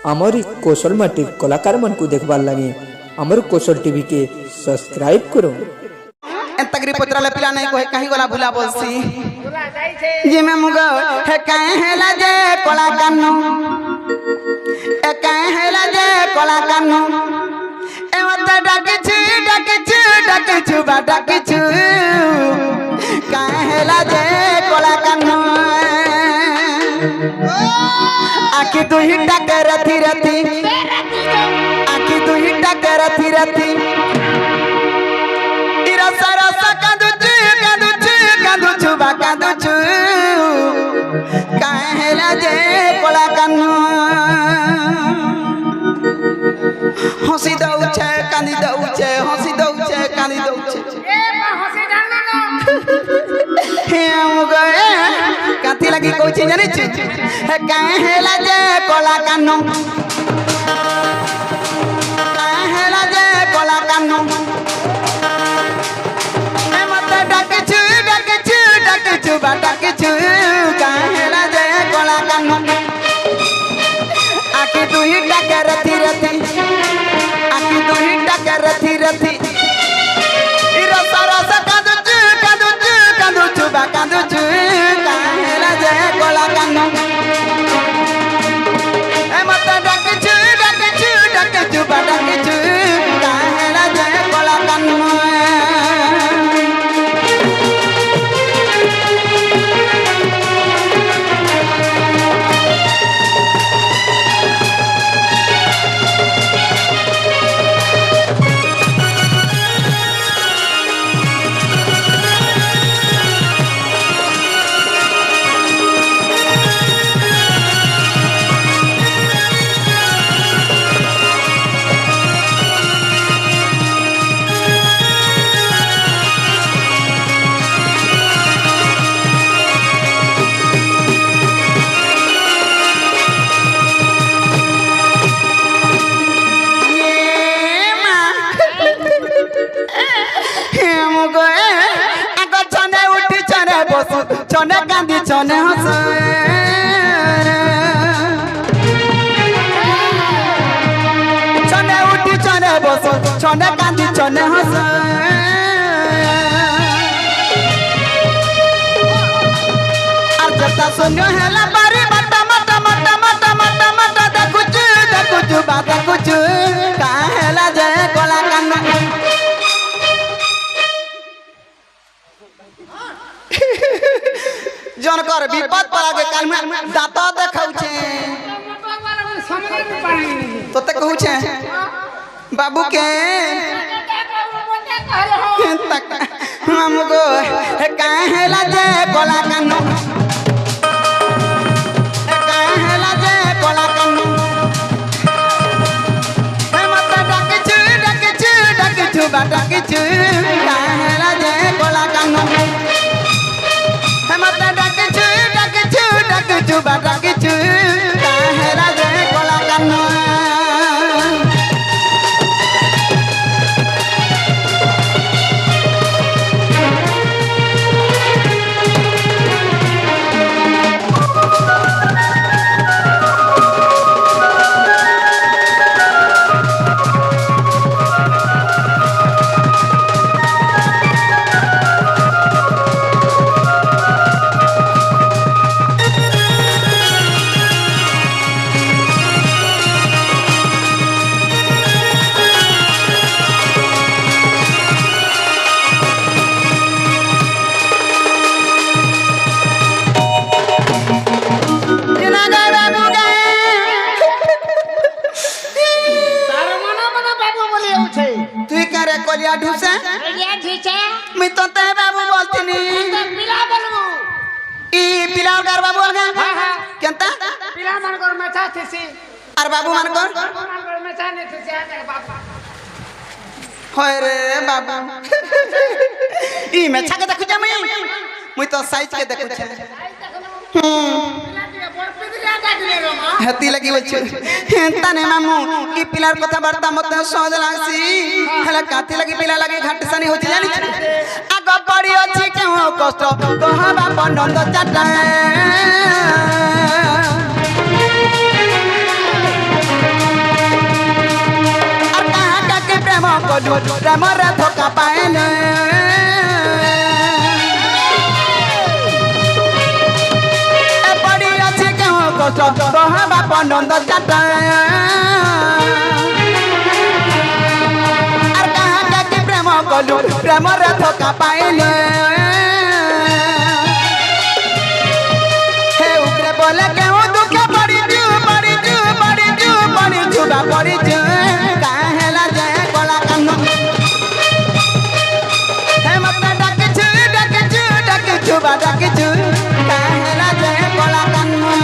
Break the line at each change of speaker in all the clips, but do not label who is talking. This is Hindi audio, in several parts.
आमरी कौशल माटी कलाकार मन को देखबार लगे आमर कौशल टीवी के सब्सक्राइब करो।
तगरी पुत्रा ले पिला नहीं कोई कहीं गोला भूला बोलसी जी मैं मुगा है कहे है लाजे कोला कान्नू ए कहे है लाजे कोला कान्नू ए मत डाकिछु बा डाकिछु कहे है लाजे कोला कान्नू आखी तू ही डाके रथी रथी आखी तू ही डाके रथी रथी हसी दउछे कांदी दउछे हसी दउछे कांदी दउछे हे मुगए काथी लगी कोची जानि छु हे काहेला जे कोला कानो काहेला जे कोला कानो ए मत डाकिछु बा डाकिछु काहेला जे कोला कानो आखी तू ही डाके रथी रथी आखी तू ही डाके रथी रथी इरो सरस कांदुछु बा कांदुछु काहेला जे कोला कानो ए मत डाकिछु बा डाकिछु काहेला जे कोला कानो चने कांदी चने हंस चने उठी चने बस चने कांदी चने हंस और जता सुनो हेला बारी मटा मटा मटा मटा मटा मटा देखुचु बात देखुचु काहेला जे कोला कान्ना जनकर विपद पड़ा के काल में दाता देखाउ छे तो ते कहू छे बाबू के हमगो काहेला जे कोला कानो काहेला जे कोला कानो हे मत डाकिछु बा डाकिछु काहेला जे कोला कानो मत डाकिछु बा डाकिछु काहेला जे कोला कानो कोलिया ढूसे मैं तो ते बाबू बोलतीनी पिला बोलबू ई पिला कर बाबू अलगा हां केंता पिला मन कर मेछा थिसी और बाबू मन कर मेछा ने थिसी आ बाबू होय रे बाबू ई मेछा के देखु जा मैं तो साइज के देखु छे हेती लगी बच्चे तने मामू ई पिलार कथा वार्ता मत सहज लागसी हला काथी लगी पिला लगी घाट सनी होची जानि आग पड़ी अछि केहू कष्ट कहबा पनंद चाटा कलु प्रेमरे धोखा पाएने ए पड़ी अछि केहू कष्ट कह बाप नंद चाटा आर कहा के प्रेम कलु प्रेमरे धोखा पाएने हे उकरे बोले केहू दुख पड़ी जू बा पड़ी जू काहेला जय कोला कानू हे मत डाक छु बा डाक छु काहेला जय कोला कानू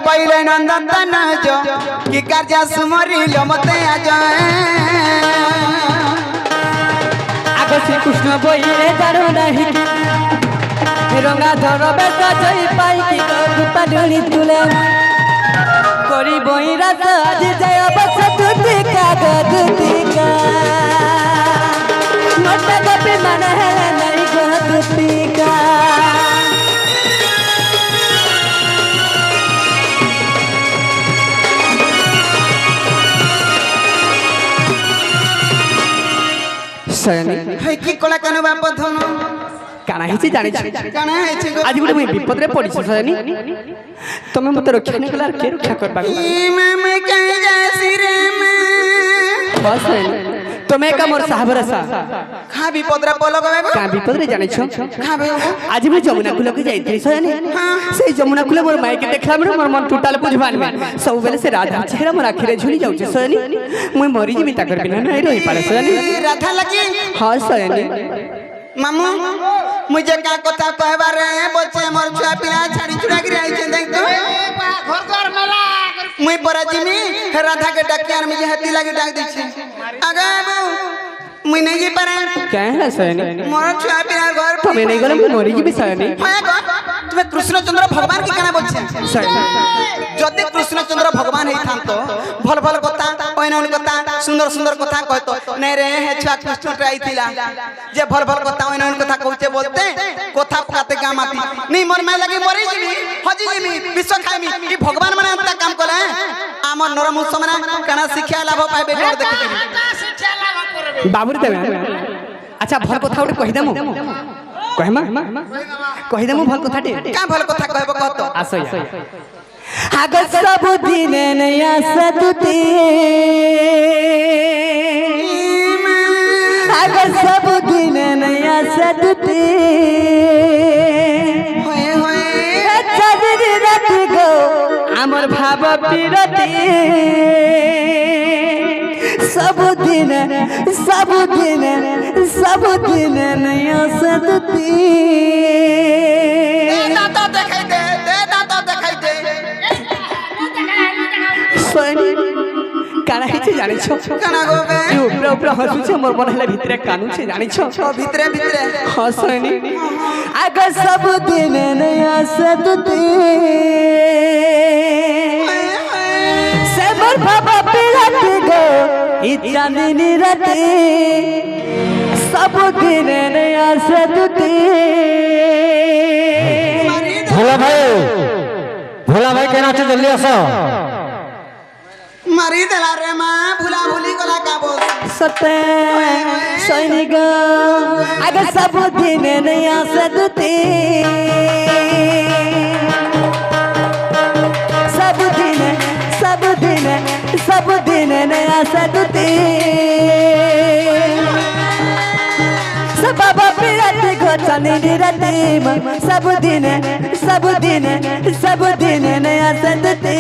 पहिले नंदन जो कि कार्य सुमरी लो मते आज
आगो श्री कृष्ण बोइले जानो नाही रंगा धर बेस जई पाई कि रूपा डुली तुले करी बोई रात आज जय बस दुतिका दुतिका मोटा गोपी मन है नहीं गो दुतिका
हे की कोला कानु बाप धन
काना हिची जानि
काना हेछि गो
आज गुटे मुई विपद रे पड़ी सयानी तमे मते रक्षा नै कलार के रक्षा करबा
ई मैं कहि जासी रे मैं
बस तमे का मोर साहबरा सा
खा विपद रे बोलो गवे गो
का विपद रे जानि छ
खाबे
आज मुई जमुना कुल के जाइत्री सयानी से जमुना कुल मोर माई के देखला मोर मन टूटाल बुझबान में सब बेले से राधा चेहरा मोर आखिरे झुली जाउ छ सयानी मुई मरी जिमी ताकर बिना नै रही पाले सयानी
राधा लगी
हां सयानी
मामू मुझे का कथा कहबा रे बोलछे मोर छुआ पिला छाड़ी छुड़ा गिर आई छे देख तो घर द्वार मेला मुई परा जिमी राधा के डकियार में हती लगी डाक दै छे आगे मुई नहीं जी पारे
कहला सयानी
मोर छुआ पिला घर
तमे नहीं गले मरी जिमी सयानी
তুমি কৃষ্ণচন্দ্র ভগবান কি কেনা বলছে যদি কৃষ্ণচন্দ্র ভগবান হই থানতো ভাল ভাল কথা অইনন কথা সুন্দর সুন্দর কথা কইতো নাই রে হে ছুয়া কৃষ্ণটা আইতিলা যে ভাল ভাল কথা অইনন কথা কইতে বলতে কথা পকাতে গামাতি নি মোর মাই লাগি মরি জিমি হজি জিমি বিশ্ব খাইমি কি ভগবান মানে এত কাম করে আমার নরমুষ মানে কেনা শিক্ষা লাভ পাইবে দেখি শিক্ষা লাভ করবে
बाबूरी देवे अच्छा भल कथा उठे कहि देमु कहमा कहि देमु भल कथा टे
का भल कथा कहबो कहतो
आसय आगे सब दिन नया सतुते आगे सब दिन नया सतुते
होए होए
चदिर रात गो हमर भाव पीरते सब दिन नया सतुते
दाता देखाई दे दाता देखाई दे
सोनी काना हिचे जानि छ
काना गोबे
यू ऊपर ऊपर हसु छ मोर मन हला भितरे कानू छ जानि छ
भितरे भितरे
हसनी आगे सब दिन नया सतुते से मोर बाबा पिरत गो ई चांदनी राते सब दिन नया सतुते
भोला भाई केना छ जल्दी आसो
मारी देला रे मां भूला भूली कोला का बोल
सते सैनिक आगे सब दिन नया सतुते सब दिन नया सतुते सब बाबा पिरत घोचनी राते सब दिन नया सतुते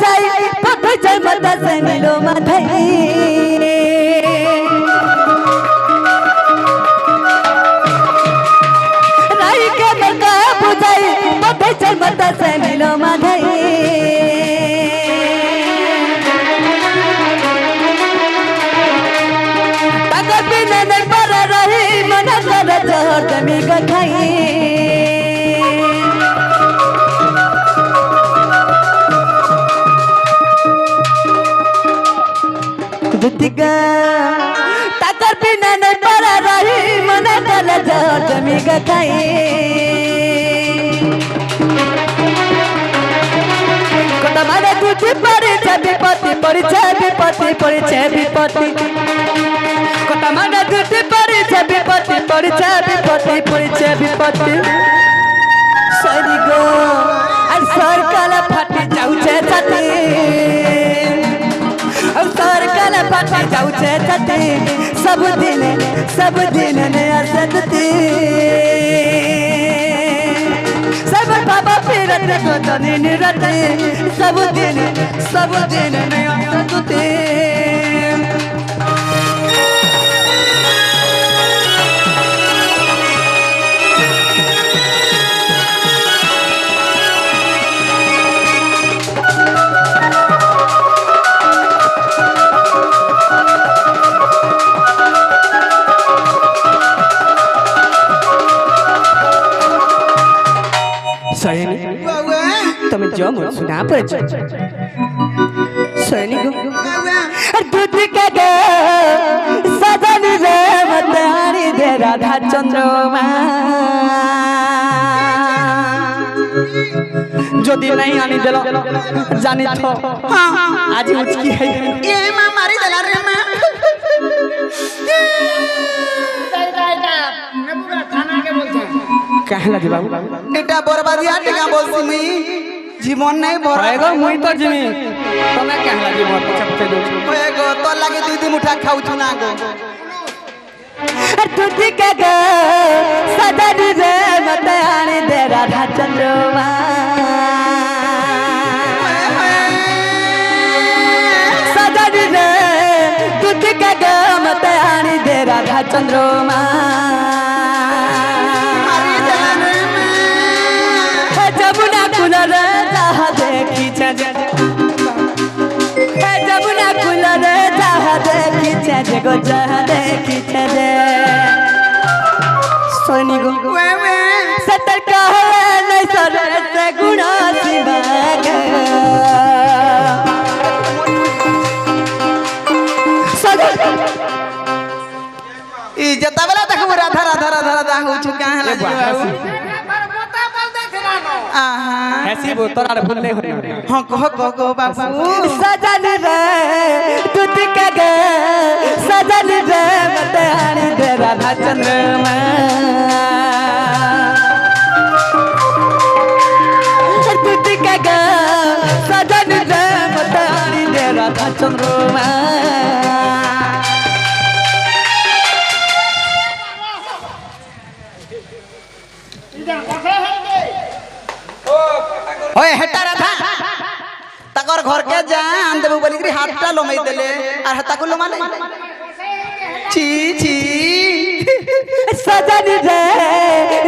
बुझाई पठै जय मता से मिलो माधई राई के मका बुझाई पठै जय मता से मिलो माधई तगर बिना नहीं पर रही मन कर जोर जमी गखाई दुतिका तकर बिना नहीं पर रही मन कर जोर जमी गखाई कोटा मारे तुझे पड़े विपत्ति परिचय विपत्ति परिचय विपत्ति कोटा मारे तुझे पड़े विपत्ति परिचय विपत्ति परिचय विपत्ति सरी गो और सरकाल फाटी जाऊचे छाती और सरकाल फाटी जाऊचे छाती सब दिन ने असतती सब बाबा फिरत तो तनी निरते सब दिन में असतते सैनी तुम जो मुझ सुना पर सैनी को दूध का गे सदन रे मतहारी दे राधा चंद्रमा যদি নাই আনি দিল জানি তো আজ উচকি है
ये मां मारी देला रे मां
কাহে লাগি বাবু
এটা বরবাদিয়া টিকা বলছি মুই জীবন নাই ভরা
এগো মুই তো জিমি তুমি কাহে লাগি মোর পছে পছে দউ
ওয়ে গো তোর লাগে দুই দিন মুঠা খাউছু না গো
तुझी के गे सदन रे मतहारी दे राधा चंद्रमा सदन रे तुझी के गे मतहारी दे राधा चंद्रमा
मारी देला रे मां
जमुना कुलर जहा देखी छे जमुना कुलर जहा देखी छे गो जहा देखी छे सोनी गो
वे
सतर का नहीं सरे से गुणा सिवाग सदर
ई जता बेला तक राधा राधा राधा राधा होछु काहे लगी बाबू आहा
ऐसी वो तोरा भूल नहीं हो
हां कहो बाबू
सजन रे तुझ के गे सजन रे मतहारी दे राधा चंद्रमा तुझ के गे सजन रे मतहारी दे राधा चंद्रमा
ओए हेटा राधा तकर घर के जान देबू बोली कि हाथटा लमई देले और हता को लमा नहीं छी छी
सजन रे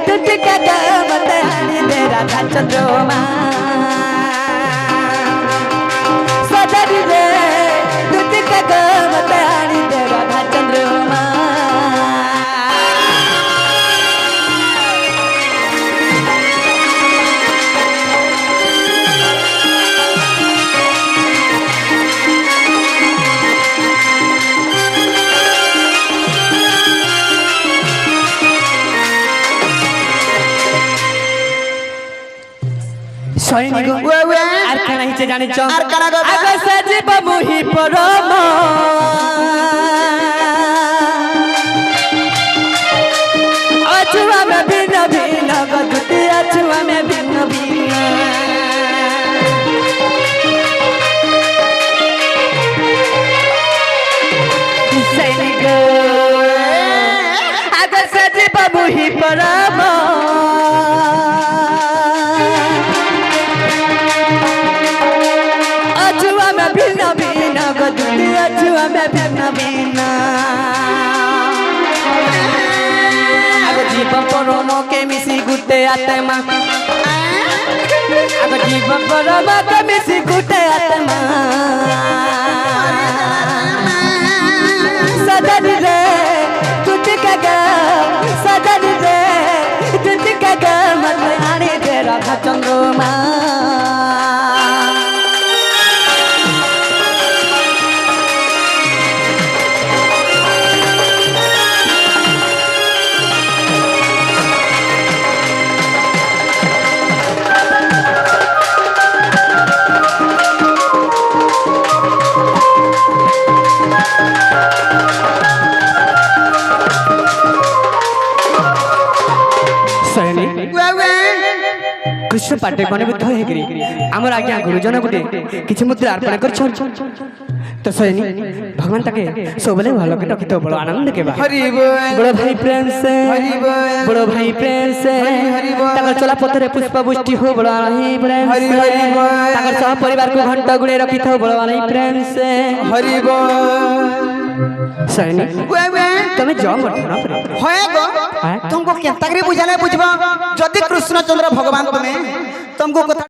तुझ के गे मतहारी दे राधा चंद्रमा सजन रे तुझ के गे मतहारी दे राधा चंद्रमा सैनिक
वे
আর কেনা হিচে জানি চ
আর কানা গো
আগে সজীব মুহি পরম अछुआ में भिन्न भिन्न गदुती अछुआ में भिन्न भिन्न सैनिक आगे सजीव मुही परम में भिन्न भिन्न आगो जीवन परम के मिसी गुटे आत्मा आगो जीवन परम के मिसी गुटे आत्मा सदन रे टूट के गा सदन रे टूट के गा मन आने दे राधा चंद्रमा कृष्ण पाटे बने बुद्ध हेगरी आमर आज्ञा गुरुजन गुटे किछि मुद्रा अर्पण कर तो सैनी भगवान ताके सबले भालो के रखितो बड़ आनंद के बा
हरि बोल
बड़ भाई प्रेम से
हरि बोल
बड़ भाई प्रेम से
हरि बोल
ताकर चला पथरे पुष्प पुष्टि हो बड़ भाई प्रेम
हरि
से
हरि बोल
ताकर सब परिवार को घंटा गुड़े रखितो बड़ भाई प्रेम से
हरि बोल
सैनी
वे
तमे जाओ मत ना परे
होए गो तुमको केंता करी बुझाले बुझबा जदि कृष्णचंद्र भगवान तुमको कथा